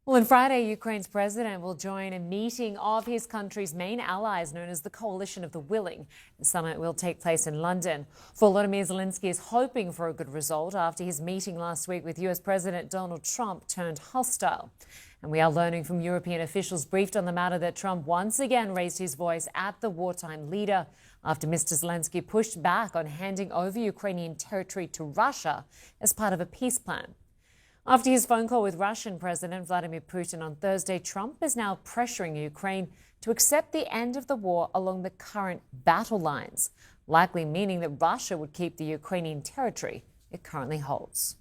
Well, on Friday, Ukraine's president will join a meeting of his country's main allies known as the Coalition of the Willing. The summit will take place in London. Volodymyr Zelensky is hoping for a good result after his meeting last week with US President Donald Trump turned hostile. And we are learning from European officials briefed on the matter that Trump once again raised his voice at the wartime leader after Mr. Zelensky pushed back on handing over Ukrainian territory to Russia as part of a peace plan. After his phone call with Russian President Vladimir Putin on Thursday, Trump is now pressuring Ukraine to accept the end of the war along the current battle lines, likely meaning that Russia would keep the Ukrainian territory it currently holds.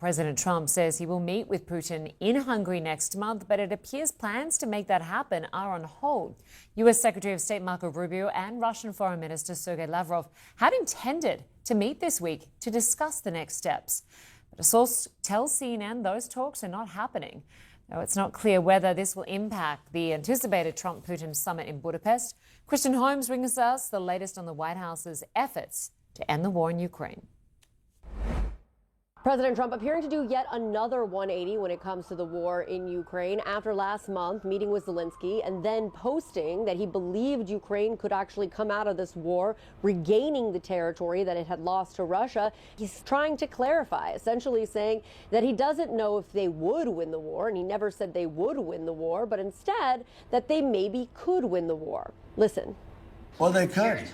President Trump says he will meet with Putin in Hungary next month, but it appears plans to make that happen are on hold. U.S. Secretary of State Marco Rubio and Russian Foreign Minister Sergei Lavrov had intended to meet this week to discuss the next steps. But a source tells CNN those talks are not happening. Though it's not clear whether this will impact the anticipated Trump-Putin summit in Budapest. Christian Holmes brings us the latest on the White House's efforts to end the war in Ukraine. President Trump appearing to do yet another 180 when it comes to the war in Ukraine after last month meeting with Zelensky and then posting that he believed Ukraine could actually come out of this war, regaining the territory that it had lost to Russia. He's trying to clarify, essentially saying that he doesn't know if they would win the war, and he never said they would win the war, but instead that they maybe could win the war. Listen. Well, they could.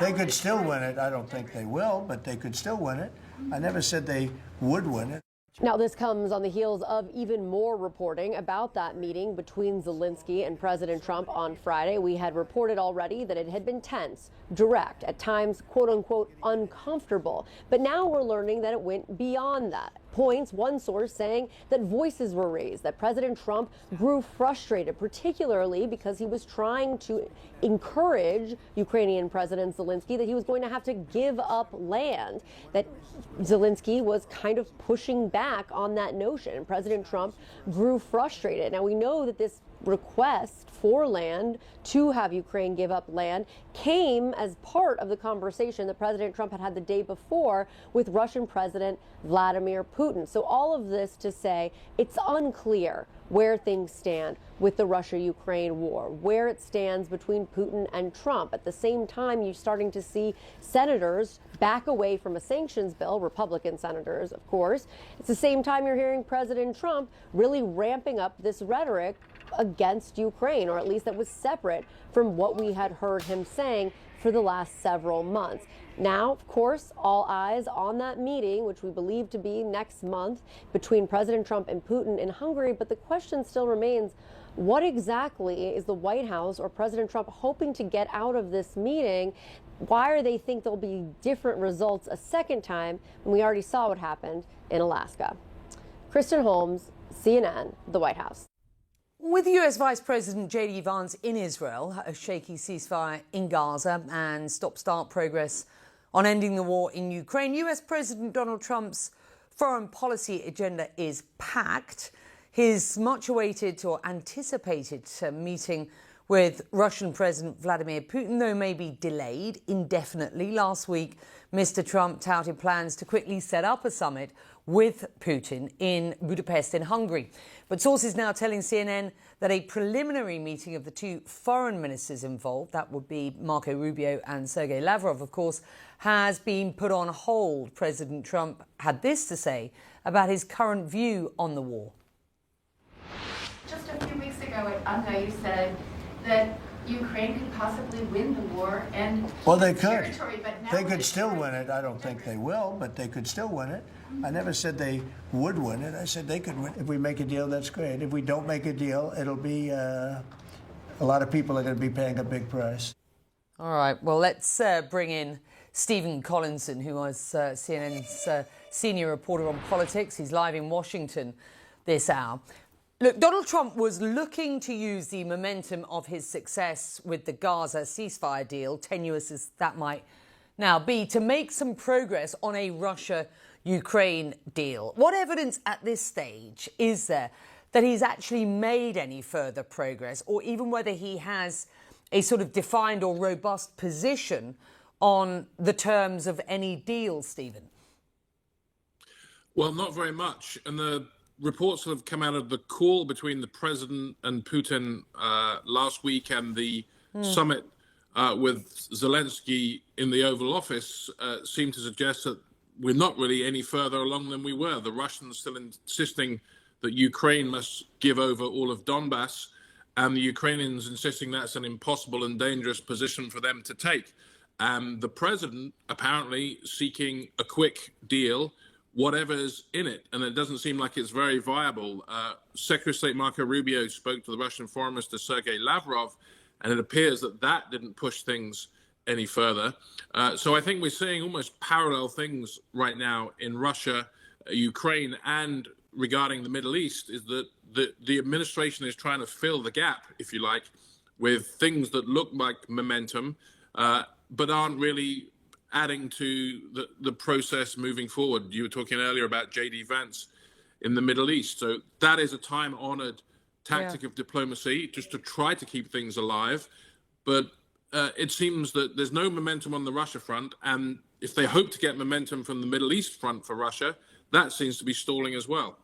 They could still win it. I don't think they will, but they could still win it. I never said they would win it. Now, this comes on the heels of even more reporting about that meeting between Zelensky and President Trump on Friday. We had reported already that it had been tense, direct, at times, quote unquote, uncomfortable. But now we're learning that it went beyond that. Points, one source saying that voices were raised, that President Trump grew frustrated, particularly because he was trying to encourage Ukrainian President Zelensky that he was going to have to give up land, that Zelensky was kind of pushing back on that notion. And President Trump grew frustrated. Now, we know that this request for land, to have Ukraine give up land, came as part of the conversation that President Trump had the day before with Russian President Vladimir Putin. So all of this to say it's unclear where things stand with the Russia-Ukraine war, where it stands between Putin and Trump. At the same time, you're starting to see senators back away from a sanctions bill, Republican senators, of course. It's the same time you're hearing President Trump really ramping up this rhetoric against Ukraine, or at least that was separate from what we had heard him saying for the last several months. Now, of course, all eyes on that meeting, which we believe to be next month between President Trump and Putin in Hungary. But the question still remains, what exactly is the White House or President Trump hoping to get out of this meeting? Why do they think there'll be different results a second time when we already saw what happened in Alaska? Kristen Holmes, CNN, the White House. With US Vice President J.D. Vance in Israel, a shaky ceasefire in Gaza and stop-start progress on ending the war in Ukraine, US President Donald Trump's foreign policy agenda is packed. His much-awaited or anticipated meeting with Russian President Vladimir Putin, though, may be delayed indefinitely. Last week, Mr. Trump touted plans to quickly set up a summit with Putin in Budapest in Hungary. But sources now telling CNN that a preliminary meeting of the two foreign ministers involved, that would be Marco Rubio and Sergei Lavrov, of course, has been put on hold. President Trump had this to say about his current view on the war. Just a few weeks ago at UNGA, you said that Ukraine could possibly win the war and well, they could. Territory, but now they could still win it. I don't think they will, but they could still win it. I never said they would win it. I said they could win. If we make a deal, that's great. If we don't make a deal, it'll be a lot of people are going to be paying a big price. All right. Well, let's bring in Stephen Collinson, who was CNN's senior reporter on politics. He's live in Washington this hour. Look, Donald Trump was looking to use the momentum of his success with the Gaza ceasefire deal, tenuous as that might now be, to make some progress on a Russia-Ukraine deal. What evidence at this stage is there that he's actually made any further progress, or even whether he has a sort of defined or robust position on the terms of any deal, Stephen? Well, not very much. And reports that have come out of the call between the president and Putin last week and the summit with Zelensky in the Oval Office seem to suggest that we're not really any further along than we were. The Russians still insisting that Ukraine must give over all of Donbass, and the Ukrainians insisting that's an impossible and dangerous position for them to take. And the president apparently seeking a quick deal, whatever's in it, and it doesn't seem like it's very viable. Secretary of State Marco Rubio spoke to the Russian Foreign Minister Sergei Lavrov, and it appears that that didn't push things any further. So I think we're seeing almost parallel things right now in Russia, Ukraine, and regarding the Middle East, is that the administration is trying to fill the gap, if you like, with things that look like momentum, but aren't really adding to the process moving forward. You were talking earlier about J.D. Vance in the Middle East. So that is a time-honored tactic of diplomacy, just to try to keep things alive. But it seems that there's no momentum on the Russia front. And if they hope to get momentum from the Middle East front for Russia, that seems to be stalling as well.